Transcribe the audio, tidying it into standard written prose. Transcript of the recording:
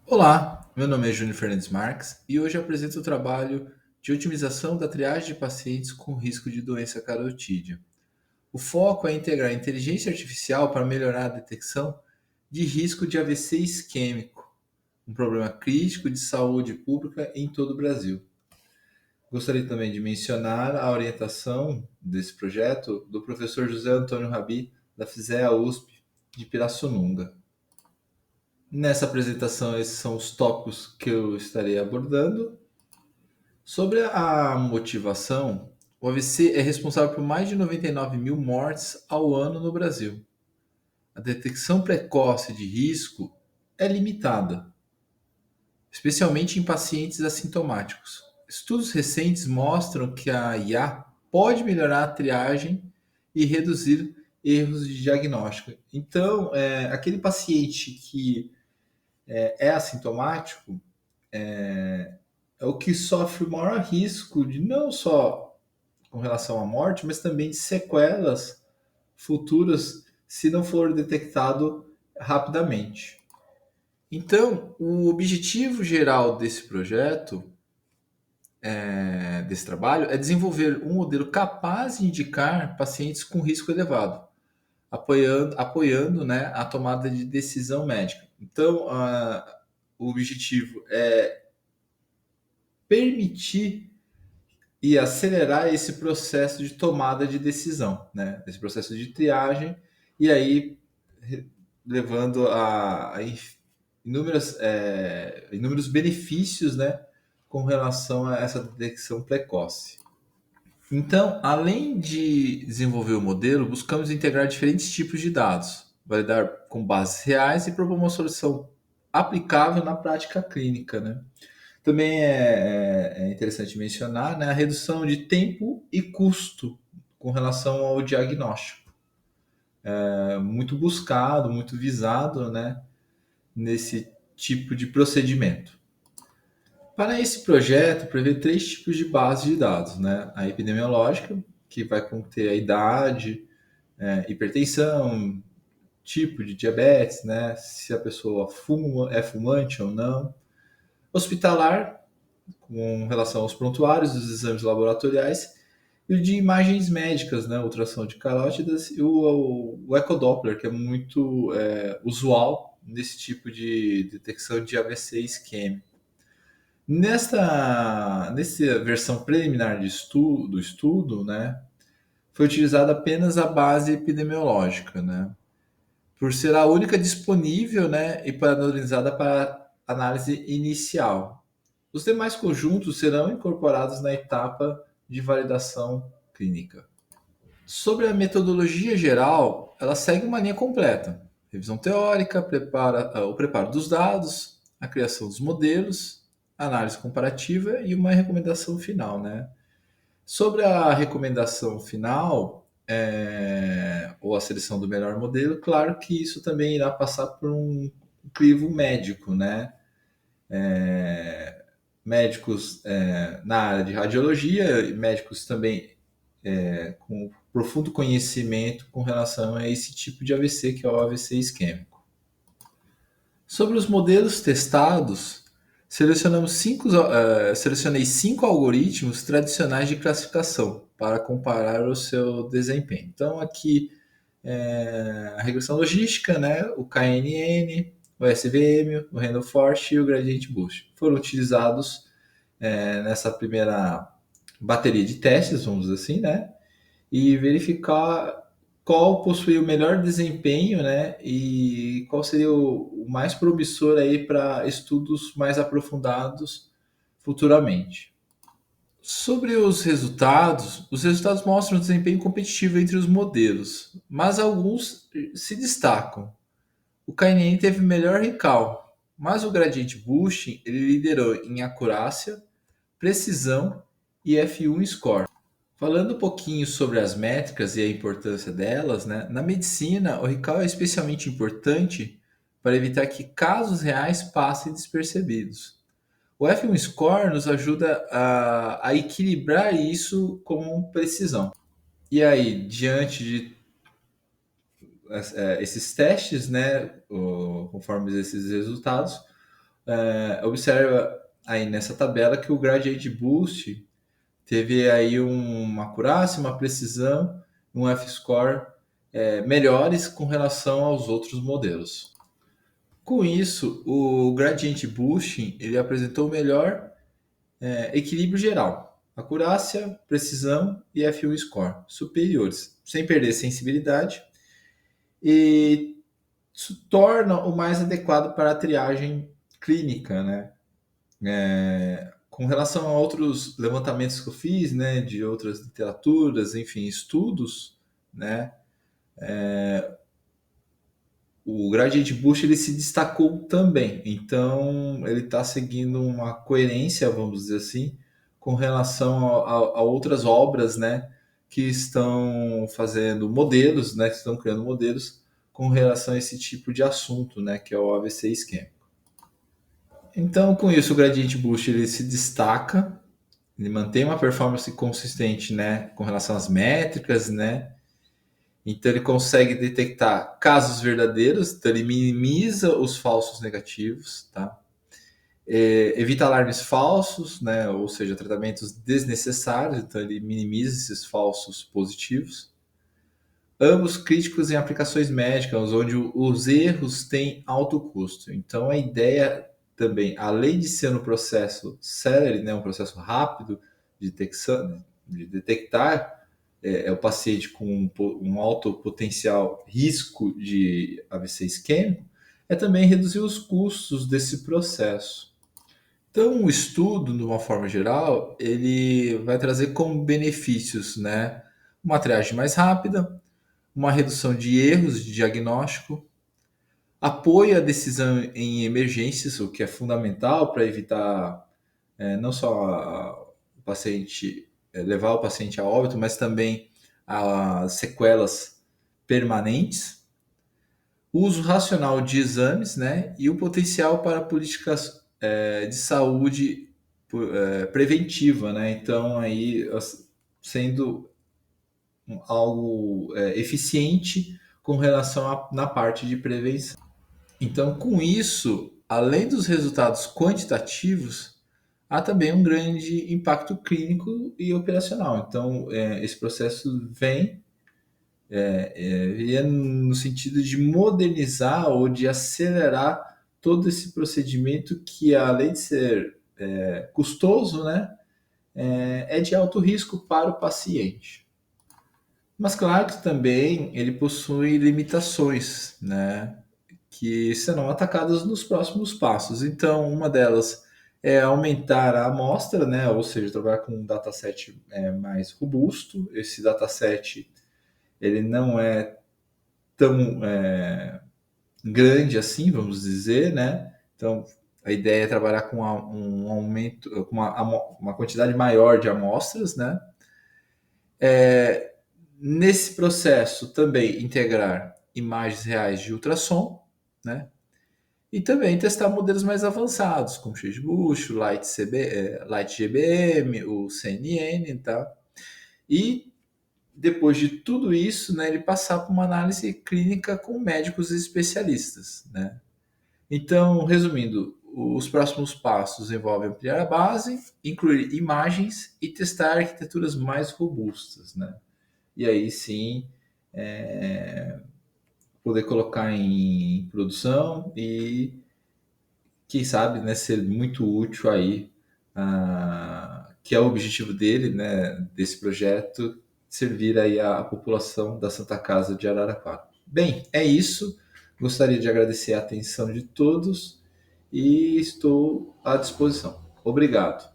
Olá, meu nome é Júnior Fernandes Marques e hoje eu apresento o trabalho de otimização da triagem de pacientes com risco de doença carotídea. O foco é integrar inteligência artificial para melhorar a detecção de risco de AVC isquêmico, um problema crítico de saúde pública em todo o Brasil. Gostaria também de mencionar a orientação desse projeto do professor José Antônio Rabi, da FISEA USP de Pirassununga. Nessa apresentação, esses são os tópicos que eu estarei abordando. Sobre a motivação, o AVC é responsável por mais de 99 mil mortes ao ano no Brasil. A detecção precoce de risco é limitada, especialmente em pacientes assintomáticos. Estudos recentes mostram que a IA pode melhorar a triagem e reduzir erros de diagnóstico. Então, aquele paciente que é assintomático, é o que sofre o maior risco de não só com relação à morte, mas também de sequelas futuras se não for detectado rapidamente. Então, o objetivo geral desse projeto, desse trabalho, é desenvolver um modelo capaz de indicar pacientes com risco elevado, apoiando, né, a tomada de decisão médica. Então, o objetivo é permitir e acelerar esse processo de tomada de decisão, né? Esse processo de triagem, e aí levando a inúmeros benefícios, né, com relação a essa detecção precoce. Então, além de desenvolver o modelo, buscamos integrar diferentes tipos de dados, validar com bases reais e propor uma solução aplicável na prática clínica, né? Também é interessante mencionar, né, a redução de tempo e custo com relação ao diagnóstico. É muito buscado, muito visado, né, nesse tipo de procedimento. Para esse projeto, prevê três tipos de base de dados, né? A epidemiológica, que vai conter a idade, hipertensão, tipo de diabetes, né? Se a pessoa é fumante ou não. Hospitalar, com relação aos prontuários dos exames laboratoriais, e o de imagens médicas, né? Ultrassom de carótidas e o ecodoppler, que é muito usual nesse tipo de detecção de AVC isquêmico. Nessa versão preliminar do estudo, né, foi utilizada apenas a base epidemiológica, né, por ser a única disponível, né, e padronizada para análise inicial. Os demais conjuntos serão incorporados na etapa de validação clínica. Sobre a metodologia geral, ela segue uma linha completa: revisão teórica, o preparo dos dados, a criação dos modelos, análise comparativa e uma recomendação final, né? Sobre a recomendação final, ou a seleção do melhor modelo, claro que isso também irá passar por um crivo médico, né? Médicos na área de radiologia, médicos também com profundo conhecimento com relação a esse tipo de AVC, que é o AVC isquêmico. Sobre os modelos testados, selecionei cinco algoritmos tradicionais de classificação para comparar o seu desempenho. Então, aqui a regressão logística, né, o KNN, o SVM, o Random Forest e o Gradient Boost foram utilizados nessa primeira bateria de testes, vamos dizer assim, né, e verificar qual possui o melhor desempenho, né, e qual seria o mais promissor aí para estudos mais aprofundados futuramente. Sobre os resultados mostram um desempenho competitivo entre os modelos, mas alguns se destacam. O KNN teve melhor recall, mas o Gradient Boosting ele liderou em acurácia, precisão e F1 score. Falando um pouquinho sobre as métricas e a importância delas, né? Na medicina, o recall é especialmente importante para evitar que casos reais passem despercebidos. O F1 Score nos ajuda a equilibrar isso com precisão. E aí, diante de esses testes, né, conforme esses resultados, observa aí nessa tabela que o Gradient Boost teve aí uma acurácia, uma precisão, um F-score melhores com relação aos outros modelos. Com isso, o Gradient Boosting ele apresentou o melhor equilíbrio geral, acurácia, precisão e F1 score superiores, sem perder sensibilidade, e isso torna o mais adequado para a triagem clínica, né? Com relação a outros levantamentos que eu fiz, né, de outras literaturas, enfim, estudos, né, o Gradient Boost ele se destacou também. Então, ele está seguindo uma coerência, vamos dizer assim, com relação a outras obras, né, que estão fazendo modelos, né, que estão criando modelos com relação a esse tipo de assunto, né, que é o AVC isquêmico. Então, com isso, o Gradient Boost ele se destaca, ele mantém uma performance consistente, né, com relação às métricas, né, então ele consegue detectar casos verdadeiros, então ele minimiza os falsos negativos, tá? Evita alarmes falsos, né? Ou seja, tratamentos desnecessários, então ele minimiza esses falsos positivos. Ambos críticos em aplicações médicas, onde os erros têm alto custo. Então a ideia também, além de ser um processo célere, né? Um processo rápido de detecção, de detectar o paciente com um alto potencial risco de AVC isquêmico, é também reduzir os custos desse processo. Então, o estudo, de uma forma geral, ele vai trazer como benefícios, né, uma triagem mais rápida, uma redução de erros de diagnóstico, apoio à decisão em emergências, o que é fundamental para evitar não só o paciente levar o paciente a óbito, mas também a sequelas permanentes, o uso racional de exames, né, e o potencial para políticas de saúde preventiva, né? Então aí sendo algo eficiente com relação na parte de prevenção. Então, com isso, além dos resultados quantitativos, há também um grande impacto clínico e operacional. Então, esse processo vem no sentido de modernizar ou de acelerar todo esse procedimento que, além de ser custoso, né, é de alto risco para o paciente. Mas claro que também ele possui limitações, né, que serão atacadas nos próximos passos. Então, uma delas é aumentar a amostra, né, ou seja, trabalhar com um dataset mais robusto. Esse dataset ele não é tão grande assim, vamos dizer, né? Então, a ideia é trabalhar com um aumento, com uma quantidade maior de amostras, né? Nesse processo, também integrar imagens reais de ultrassom, né? E também testar modelos mais avançados, como o XGBoost, o Light GBM, o CNN, tá? E depois de tudo isso, né, ele passar por uma análise clínica com médicos especialistas, né? Então, resumindo, os próximos passos envolvem ampliar a base, incluir imagens e testar arquiteturas mais robustas, né? E aí sim, poder colocar em produção e, quem sabe, né, ser muito útil aí, que é o objetivo dele, né, desse projeto, servir aí a população da Santa Casa de Araraquara. Bem, é isso. Gostaria de agradecer a atenção de todos e estou à disposição. Obrigado.